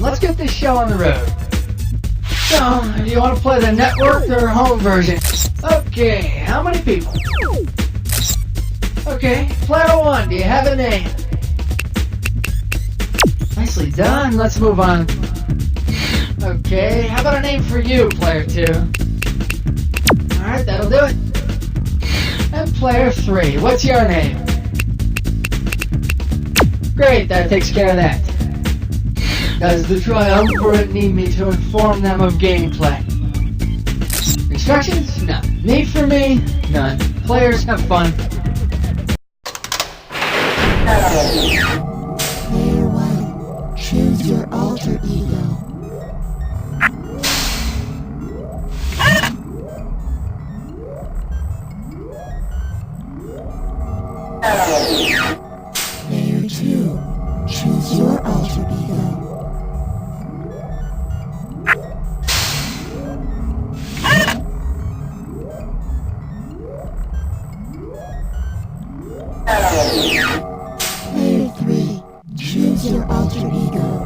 Let's get this show on the road. So, do you want to play the network or home version? Okay, how many people? Okay, player 1, do you have a name? Nicely done, let's move on. Okay, how about a name for you, player 2? Alright, that'll do it. And player 3, what's your name? Great, that takes care of that. Does the triumvirate need me to inform them of gameplay? Instructions? None. Need for me? None. Players, have fun. Player 1, choose your alter ego. Player 2, choose your alter ego. Player 3, choose your alter ego.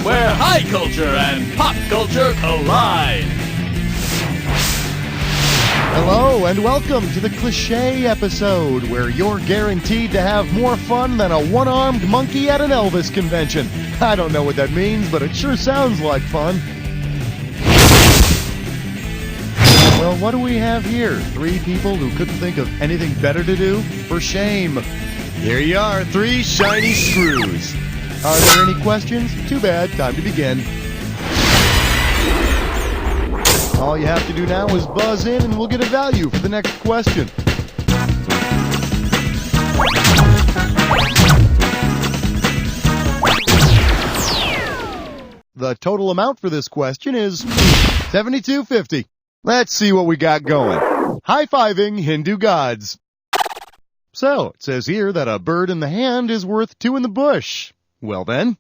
Where high culture and pop culture collide. Hello and welcome to the Cliché episode, where you're guaranteed to have more fun than a one-armed monkey at an Elvis convention. I don't know what that means, but it sure sounds like fun. Well, what do we have here? 3 people who couldn't think of anything better to do? For shame. Here you are, 3 shiny screws. Are there any questions? Too bad. Time to begin. All you have to do now is buzz in and we'll get a value for the next question. The total amount for this question is $72.50. Let's see what we got going. High-fiving Hindu gods. So, it says here that a bird in the hand is worth 2 in the bush. Well then,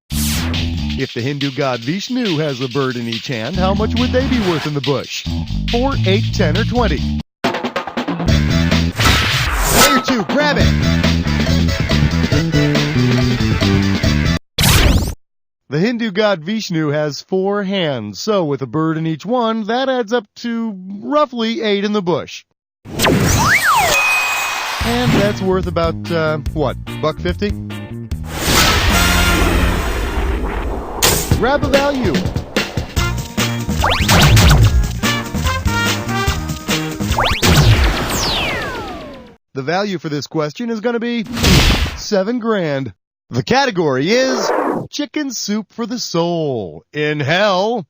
if the Hindu god Vishnu has a bird in each hand, how much would they be worth in the bush? 4, 8, 10, or 20? Player 2, grab it! The Hindu god Vishnu has 4 hands, so with a bird in each one, that adds up to roughly 8 in the bush. And that's worth about, what, $1.50? Grab a value. The value for this question is going to be $7,000. The category is chicken soup for the soul. In hell,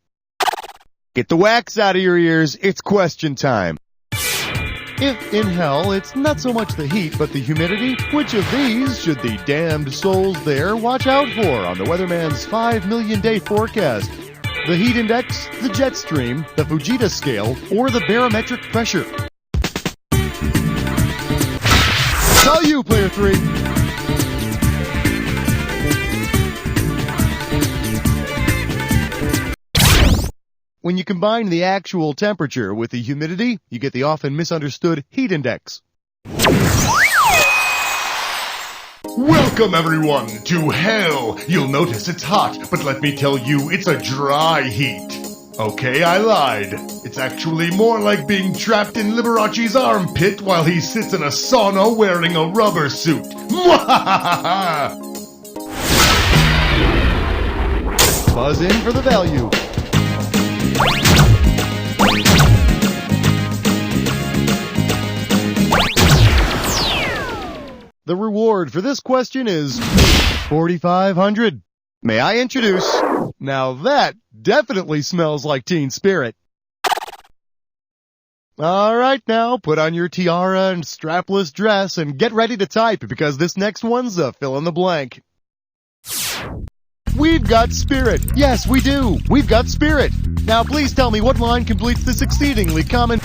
get the wax out of your ears. It's question time. If in hell, it's not so much the heat, but the humidity, which of these should the damned souls there watch out for on the weatherman's 5 million day forecast? The heat index, the jet stream, the Fujita scale, or the barometric pressure? It's all you, player 3. When you combine the actual temperature with the humidity, you get the often misunderstood heat index. Welcome everyone to hell. You'll notice it's hot, but let me tell you, it's a dry heat. Okay, I lied. It's actually more like being trapped in Liberace's armpit while he sits in a sauna wearing a rubber suit. Mwahahaha! Buzz in for the value. The reward for this question is $4,500. May I introduce? Now that definitely smells like Teen Spirit. All right, now put on your tiara and strapless dress and get ready to type because this next one's a fill in the blank. We've got spirit. Yes, we do. We've got spirit. Now please tell me what line completes this exceedingly common...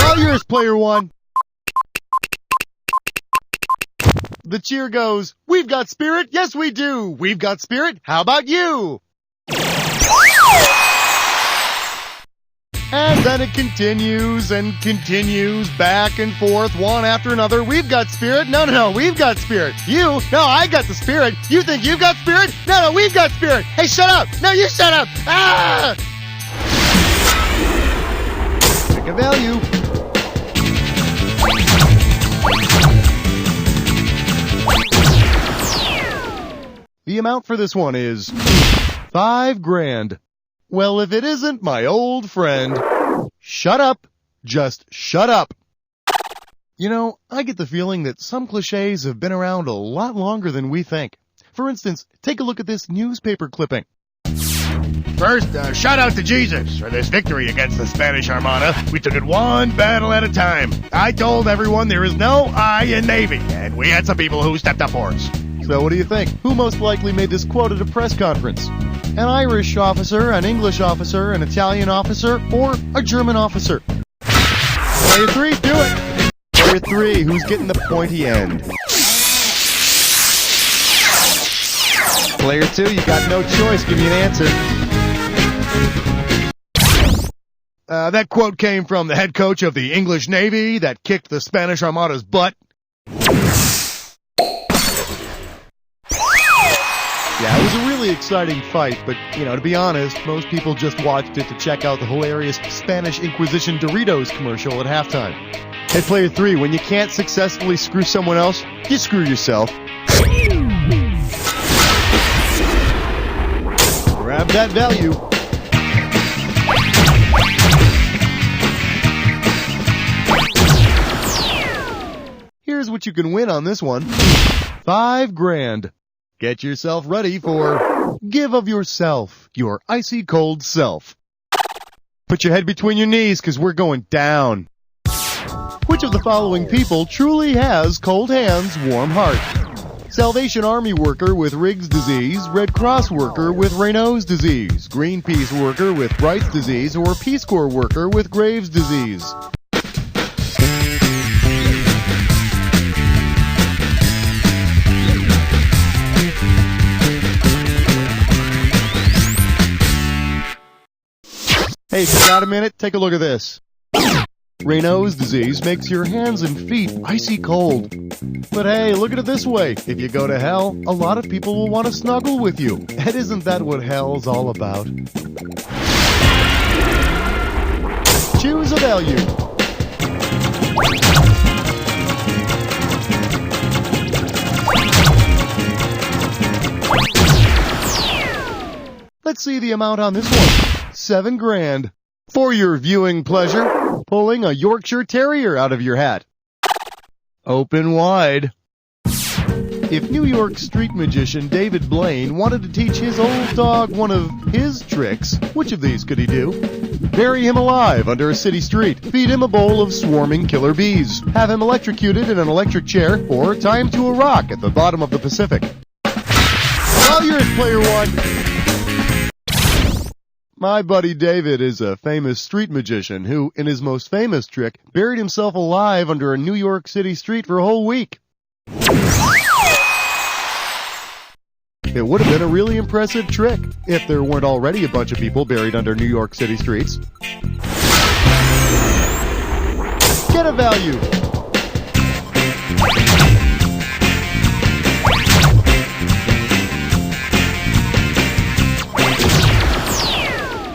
All yours, player one. The cheer goes, we've got spirit. Yes, we do. We've got spirit. How about you? And then it continues and continues back and forth, one after another. We've got spirit. No, we've got spirit. You? No, I got the spirit. You think you've got spirit? No, we've got spirit. Hey, shut up. No, you shut up. Ah! Pick a value. The amount for this one is $5,000. Well, if it isn't my old friend, shut up. Just shut up. You know, I get the feeling that some cliches have been around a lot longer than we think. For instance, take a look at this newspaper clipping. First, shout out to Jesus for this victory against the Spanish Armada. We took it one battle at a time. I told everyone there is no I in Navy, and we had some people who stepped up for us. So what do you think? Who most likely made this quote at a press conference? An Irish officer, an English officer, an Italian officer, or a German officer? Player three, do it! Player three, who's getting the pointy end? Player two, you got no choice. Give me an answer. That quote came from the head coach of the English Navy that kicked the Spanish Armada's butt. Yeah, it was a really exciting fight, but, to be honest, most people just watched it to check out the hilarious Spanish Inquisition Doritos commercial at halftime. Hey, player three, when you can't successfully screw someone else, you screw yourself. Grab that value. Here's what you can win on this one. $5,000. Get yourself ready for Give of Yourself, your icy cold self. Put your head between your knees, because we're going down. Which of the following people truly has cold hands, warm heart? Salvation Army worker with Riggs disease, Red Cross worker with Raynaud's disease, Greenpeace worker with Bright's disease, or Peace Corps worker with Graves' disease? Hey, if you got a minute, take a look at this. Raynaud's disease makes your hands and feet icy cold. But hey, look at it this way. If you go to hell, a lot of people will want to snuggle with you. And isn't that what hell's all about? Choose a value. Let's see the amount on this one. $7,000. For your viewing pleasure, pulling a Yorkshire Terrier out of your hat. Open wide. If New York street magician David Blaine wanted to teach his old dog one of his tricks, which of these could he do? Bury him alive under a city street, feed him a bowl of swarming killer bees, have him electrocuted in an electric chair, or tie him to a rock at the bottom of the Pacific. All yours, player one. My buddy David is a famous street magician who, in his most famous trick, buried himself alive under a New York City street for a whole week. It would have been a really impressive trick if there weren't already a bunch of people buried under New York City streets. Get a value.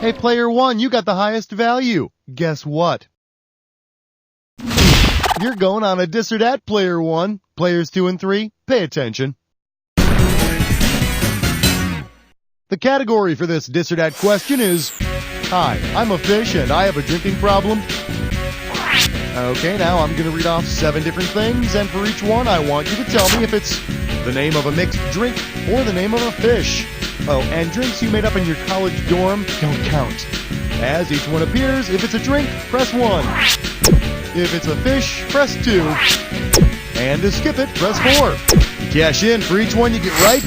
Hey, player one, you got the highest value. Guess what? You're going on a this or that, player one. Players two and three, pay attention. The category for this this or that question is, hi, I'm a fish and I have a drinking problem. Okay, now I'm going to read off 7 different things, and for each one I want you to tell me if it's the name of a mixed drink or the name of a fish. Oh, and drinks you made up in your college dorm don't count. As each one appears, if it's a drink, press 1. If it's a fish, press 2. And to skip it, press 4. Cash in for each one you get right,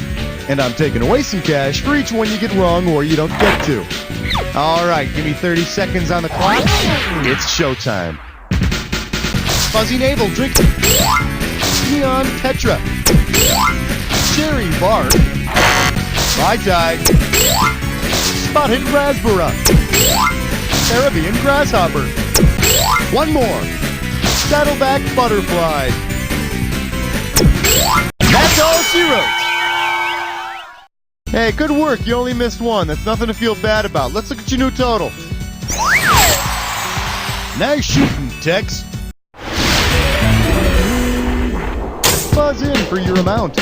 And I'm taking away some cash for each one you get wrong or you don't get to. All right, give me 30 seconds on the clock. It's showtime. Fuzzy Navel, drink. Neon Tetra. Cherry Bark. Mai Tai. Spotted Raspberry. Caribbean Grasshopper. One more. Saddleback Butterfly. That's all she wrote. Hey, good work. You only missed one. That's nothing to feel bad about. Let's look at your new total. Nice shooting, Tex. Buzz in for your amount.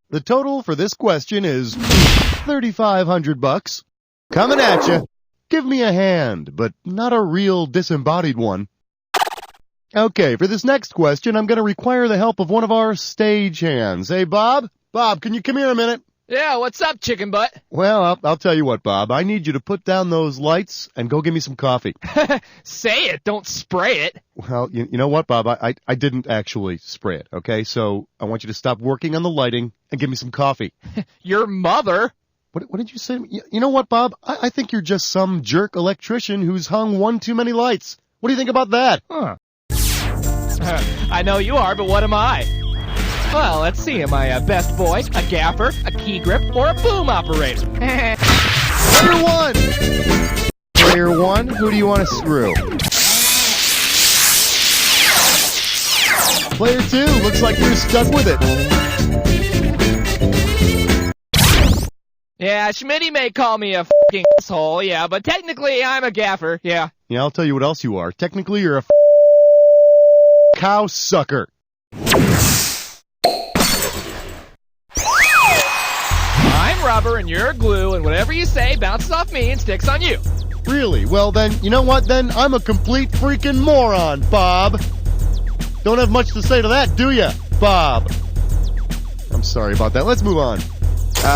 The total for this question is $3,500. Coming at you. Give me a hand, but not a real disembodied one. Okay, for this next question, I'm going to require the help of one of our stagehands. Hey, Bob? Bob, can you come here a minute? Yeah, what's up, chicken butt? Well, I'll tell you what, Bob. I need you to put down those lights and go get me some coffee. Say it, don't spray it. Well, you know what, Bob? I didn't actually spray it, okay? So I want you to stop working on the lighting and give me some coffee. Your mother? What did you say? You know what, Bob? I think you're just some jerk electrician who's hung one too many lights. What do you think about that? Huh. I know you are, but what am I? Well, let's see. Am I a best boy, a gaffer, a key grip, or a boom operator? Player one! Player one, who do you want to screw? Player two, looks like you're stuck with it. Yeah, Schmitty may call me a f***ing asshole, yeah, but technically I'm a gaffer, yeah. Yeah, I'll tell you what else you are. Technically, you're a cow sucker. I'm rubber and you're glue, and whatever you say bounces off me and sticks on you. Really? Well then, you know what then? I'm a complete freaking moron, Bob. Don't have much to say to that, do ya, Bob? I'm sorry about that. Let's move on.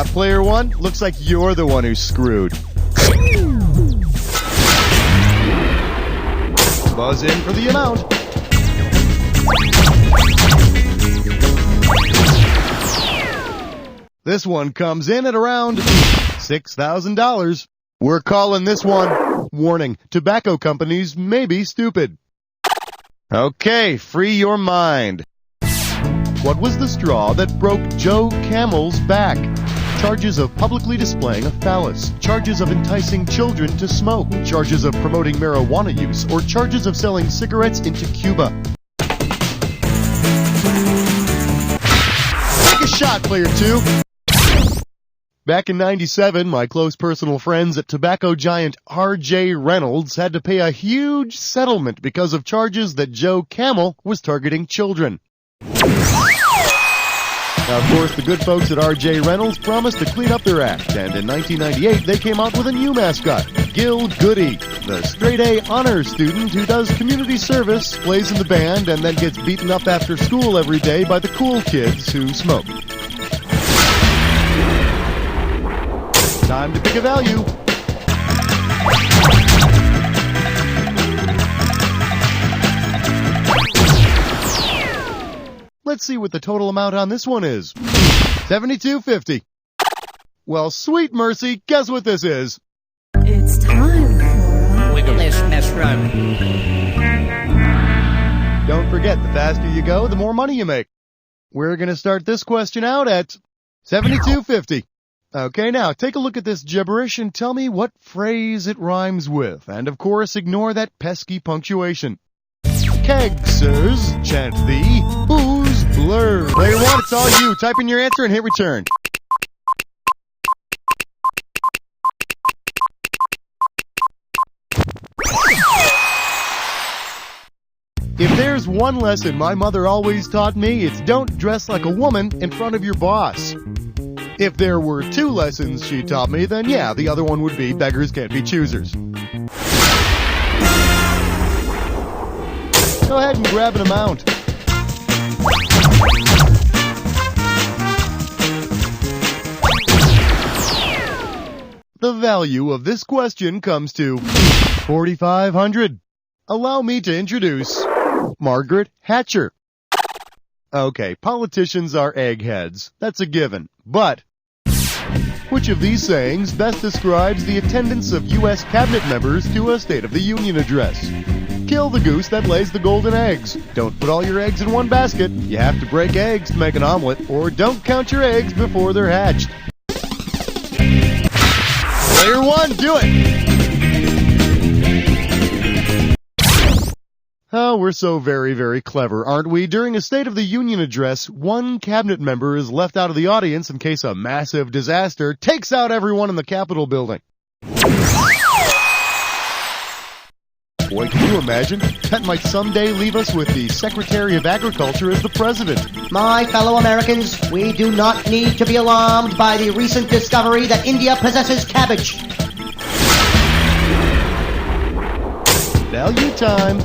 Player one, looks like you're the one who's screwed. Buzz in for the amount. This one comes in at around $6,000. We're calling this one, warning, tobacco companies may be stupid. Okay, free your mind. What was the straw that broke Joe Camel's back? Charges of publicly displaying a phallus, charges of enticing children to smoke, charges of promoting marijuana use, or charges of selling cigarettes into Cuba. Take a shot, player two. Back in '97, my close personal friends at tobacco giant R.J. Reynolds had to pay a huge settlement because of charges that Joe Camel was targeting children. Now, of course, the good folks at R.J. Reynolds promised to clean up their act, and in 1998, they came out with a new mascot, Gil Goody, the straight-A honor student who does community service, plays in the band, and then gets beaten up after school every day by the cool kids who smoke. Time to pick a value. Let's see what the total amount on this one is. $72.50. Well, sweet mercy, guess what this is? It's time for Wigglishness run. Don't forget, the faster you go, the more money you make. We're going to start this question out at $72.50. Okay, now take a look at this gibberish and tell me what phrase it rhymes with. And of course, ignore that pesky punctuation. Kegsers, chant thee, who's blurred? Player one, it's all you. Type in your answer and hit return. If there's one lesson my mother always taught me, it's don't dress like a woman in front of your boss. If there were two lessons she taught me, then yeah, the other one would be beggars can't be choosers. Go ahead and grab an amount. The value of this question comes to $4,500. Allow me to introduce Margaret Hatcher. Okay, politicians are eggheads. That's a given. But which of these sayings best describes the attendance of U.S. cabinet members to a State of the Union address? Kill the goose that lays the golden eggs. Don't put all your eggs in one basket. You have to break eggs to make an omelet, or don't count your eggs before they're hatched. Player 1, do it! Oh, we're so very, very clever, aren't we? During a State of the Union address, one cabinet member is left out of the audience in case a massive disaster takes out everyone in the Capitol building. Boy, can you imagine? That might someday leave us with the Secretary of Agriculture as the president. My fellow Americans, we do not need to be alarmed by the recent discovery that India possesses cabbage. Value time.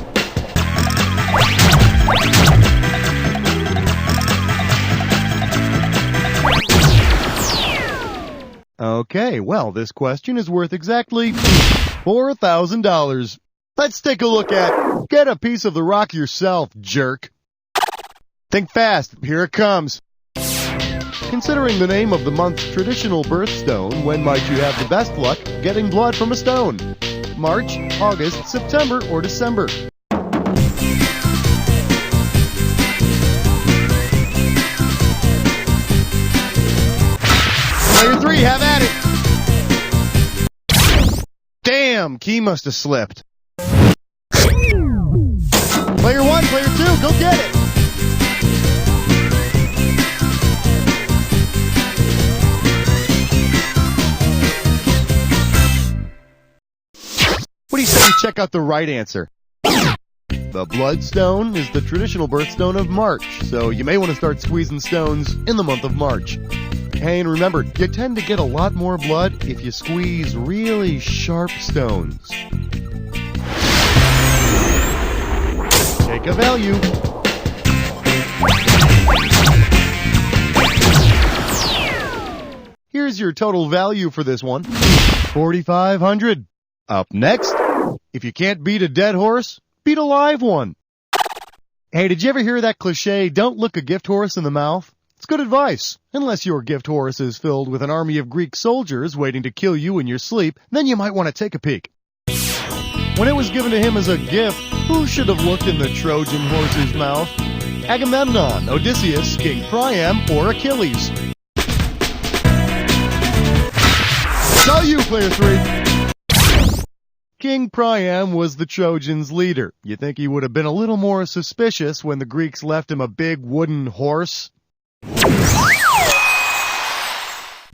Okay, well, this question is worth exactly $4,000. Let's take a look at Get a Piece of the Rock Yourself, jerk. Think fast, here it comes. Considering the name of the month's traditional birthstone, when might you have the best luck getting blood from a stone? March, August, September, or December? Player 3, have at it! Damn, key must have slipped. Player 1, player 2, go get it! What do you say we check out the right answer? The bloodstone is the traditional birthstone of March, so you may want to start squeezing stones in the month of March. Hey, and remember, you tend to get a lot more blood if you squeeze really sharp stones. Take a value. Here's your total value for this one. $4,500. Up next, if you can't beat a dead horse, beat a live one. Hey, did you ever hear that cliche, don't look a gift horse in the mouth? It's good advice. Unless your gift horse is filled with an army of Greek soldiers waiting to kill you in your sleep, then you might want to take a peek. When it was given to him as a gift, who should have looked in the Trojan horse's mouth? Agamemnon, Odysseus, King Priam, or Achilles? It's all you, player 3. King Priam was the Trojans' leader. You think he would have been a little more suspicious when the Greeks left him a big wooden horse?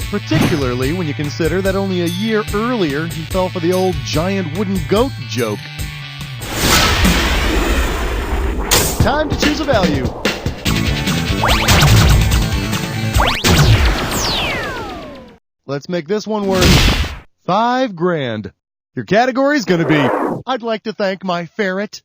Particularly when you consider that only a year earlier he fell for the old giant wooden goat joke. Time to choose a value. Let's make this one worth $5,000. Your category is going to be, I'd like to thank my ferret.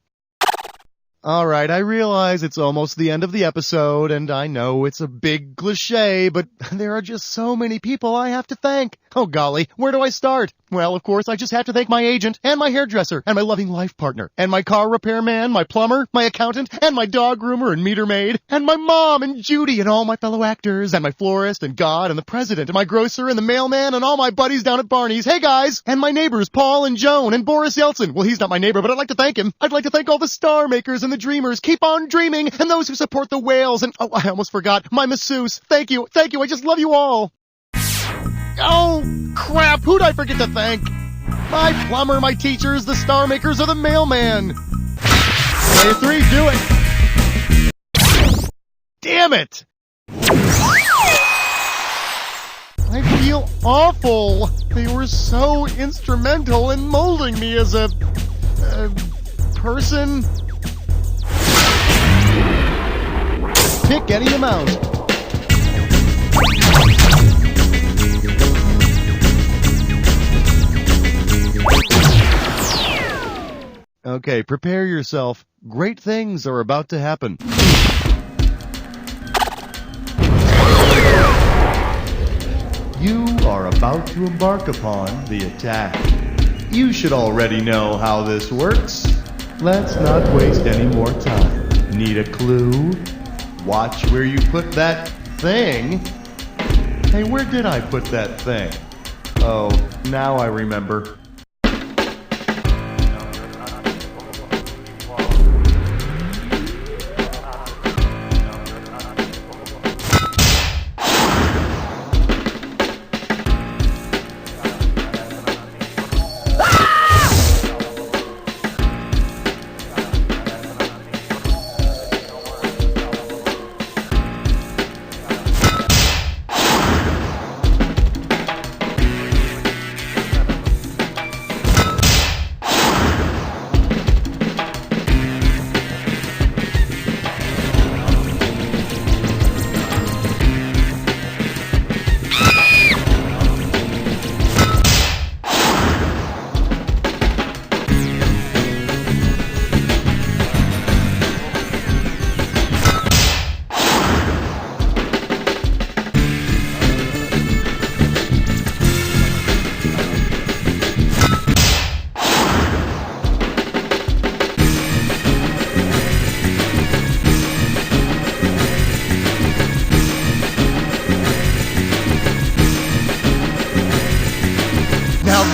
Alright, I realize it's almost the end of the episode, and I know it's a big cliche, but there are just so many people I have to thank. Oh golly, where do I start? Well, of course, I just have to thank my agent, and my hairdresser, and my loving life partner, and my car repairman, my plumber, my accountant, and my dog groomer and meter maid, and my mom, and Judy, and all my fellow actors, and my florist, and God, and the president, and my grocer, and the mailman, and all my buddies down at Barney's. Hey guys! And my neighbors, Paul and Joan, and Boris Yeltsin. Well, he's not my neighbor, but I'd like to thank him. I'd like to thank all the star makers and the dreamers. Keep on dreaming, and those who support the whales, and, oh, I almost forgot, my masseuse. Thank you, I just love you all. Oh, crap, who'd I forget to thank? My plumber, my teachers, the star makers, or the mailman. Player 3, do it. Damn it! I feel awful. They were so instrumental in molding me as a person. Pick any amount. Okay, prepare yourself. Great things are about to happen. You are about to embark upon the attack. You should already know how this works. Let's not waste any more time. Need a clue? Watch where you put that thing. Hey, where did I put that thing? Oh, now I remember.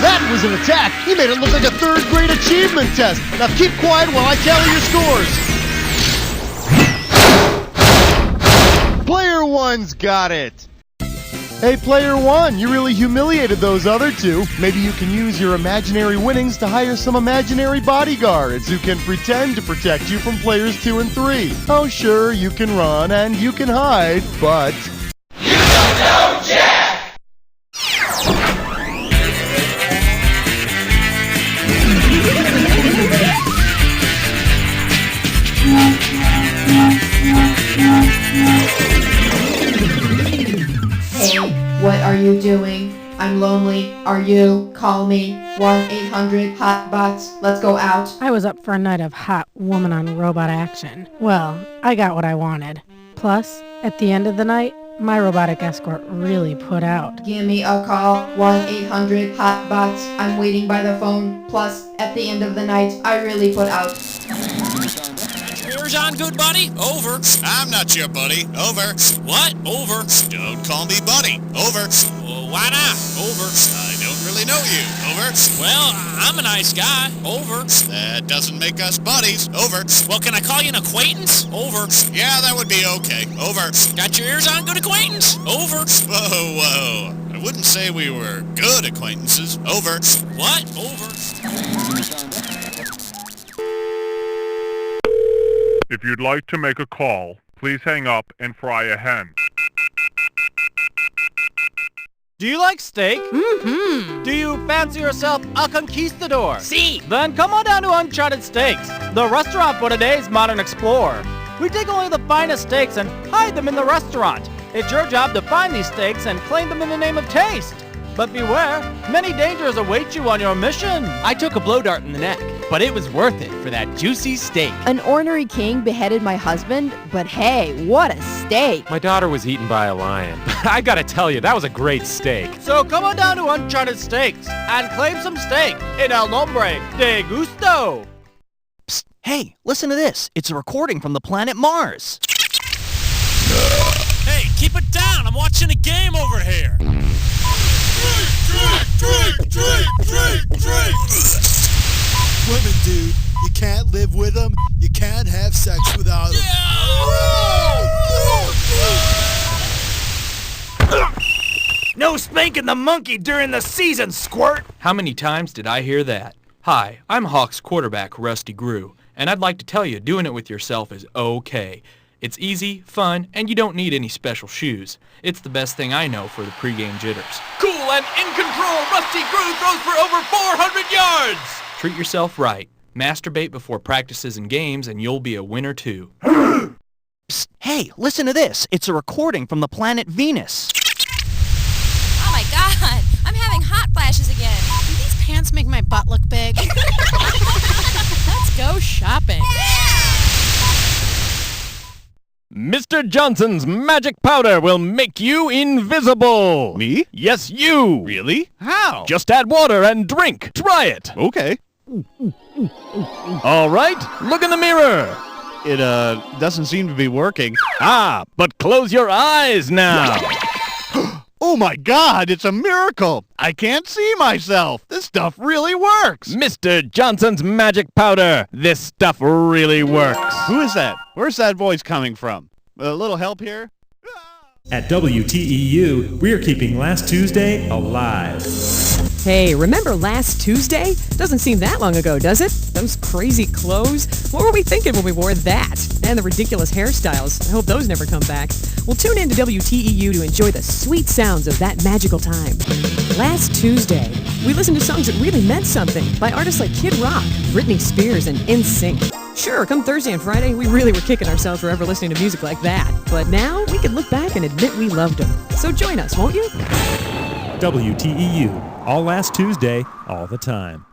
That was an attack! You made it look like a third grade achievement test! Now keep quiet while I tally your scores! Player one's got it! Hey, Player one, you really humiliated those other two. Maybe you can use your imaginary winnings to hire some imaginary bodyguards who can pretend to protect you from players 2 and 3. Oh, sure, you can run and you can hide, but... You don't know Jack! Hey, what are you doing? I'm lonely. Are you? Call me. 1-800-HOT-BOTS. Let's go out. I was up for a night of hot woman on robot action. Well, I got what I wanted. Plus, at the end of the night, my robotic escort really put out. Give me a call. 1-800-HOT-BOTS. I'm waiting by the phone. Plus, at the end of the night, I really put out. Yours on, good buddy? Over. I'm not your buddy. Over. What? Over. Don't call me buddy. Over. Why not? Over. I don't really know you. Over. Well, I'm a nice guy. Over. That doesn't make us buddies. Over. Well, can I call you an acquaintance? Over. Yeah, that would be okay. Over. Got your ears on, good acquaintance? Over. Whoa. I wouldn't say we were good acquaintances. Over. What? Over. If you'd like to make a call, please hang up and fry a hen. Do you like steak? Mm-hmm. Do you fancy yourself a conquistador? See. Then come on down to Uncharted Steaks, the restaurant for today's modern explorer. We take only the finest steaks and hide them in the restaurant. It's your job to find these steaks and claim them in the name of taste. But beware, many dangers await you on your mission. I took a blow dart in the neck, but it was worth it for that juicy steak. An ornery king beheaded my husband, but hey, what a steak! My daughter was eaten by a lion. I gotta tell you, that was a great steak. So come on down to Uncharted Steaks and claim some steak in El Nombre de Gusto. Psst, hey, listen to this. It's a recording from the planet Mars. Hey, keep it down. I'm watching a game over here. Drink. Women, dude. You can't live with them. You can't have sex without them. No spanking the monkey during the season, squirt! How many times did I hear that? Hi, I'm Hawks quarterback Rusty Grew, and I'd like to tell you doing it with yourself is okay. It's easy, fun, and you don't need any special shoes. It's the best thing I know for the pregame jitters. Cool and in control, Rusty Grew throws for over 400 yards! Treat yourself right. Masturbate before practices and games, and you'll be a winner too. Psst, hey, listen to this. It's a recording from the planet Venus. Oh my god, I'm having hot flashes again. Do these pants make my butt look big? Let's go shopping. Mr. Johnson's magic powder will make you invisible. Me? Yes, you. Really? How? Just add water and drink. Try it. Okay. All right, look in the mirror. It, doesn't seem to be working. Ah, but close your eyes now. Oh my God, it's a miracle. I can't see myself. This stuff really works. Mr. Johnson's magic powder. This stuff really works. Who is that? Where's that voice coming from? A little help here? At WTEU, we're keeping Last Tuesday alive. Hey, remember last Tuesday? Doesn't seem that long ago, does it? Those crazy clothes? What were we thinking when we wore that? And the ridiculous hairstyles. I hope those never come back. Well, tune in to WTEU to enjoy the sweet sounds of that magical time. Last Tuesday, we listened to songs that really meant something by artists like Kid Rock, Britney Spears, and NSYNC. Sure, come Thursday and Friday, we really were kicking ourselves for ever listening to music like that. But now, we can look back and admit we loved them. So join us, won't you? WTEU, all last Tuesday, all the time.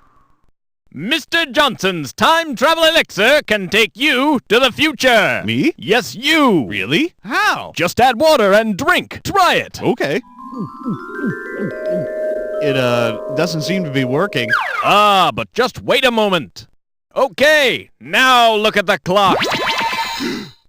Mr. Johnson's time travel elixir can take you to the future. Me? Yes, you. Really? How? Just add water and drink. Try it. Okay. It, doesn't seem to be working. Ah, but just wait a moment. Okay, now look at the clock.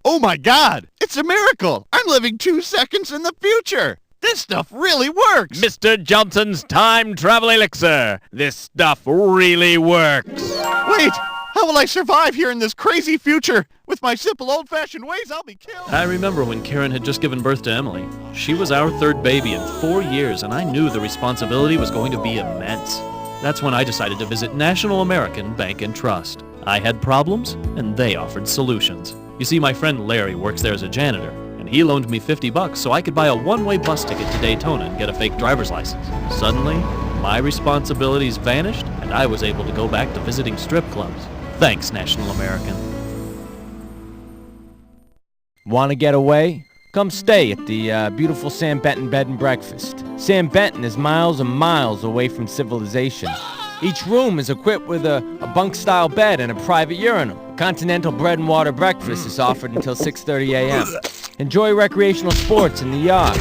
Oh my God, it's a miracle. I'm living 2 seconds in the future. This stuff really works! Mr. Johnson's time travel elixir. This stuff really works. Wait! How will I survive here in this crazy future? With my simple old-fashioned ways, I'll be killed. I remember when Karen had just given birth to Emily. She was our third baby in 4 years, and I knew the responsibility was going to be immense. That's when I decided to visit National American Bank and Trust. I had problems, and they offered solutions. You see, my friend Larry works there as a janitor. He loaned me $50 so I could buy a one-way bus ticket to Daytona and get a fake driver's license. Suddenly, my responsibilities vanished, and I was able to go back to visiting strip clubs. Thanks, National American. Want to get away? Come stay at the beautiful Sam Benton Bed and Breakfast. Sam Benton is miles and miles away from civilization. Each room is equipped with a bunk-style bed and a private urinal. Continental bread and water breakfast is offered until 6:30 a.m. Enjoy recreational sports in the yard,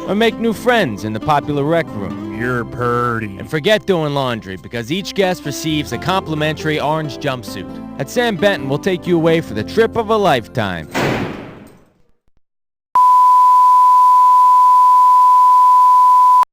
or make new friends in the popular rec room. You're purty. And forget doing laundry, because each guest receives a complimentary orange jumpsuit. At Sam Benton, we'll take you away for the trip of a lifetime.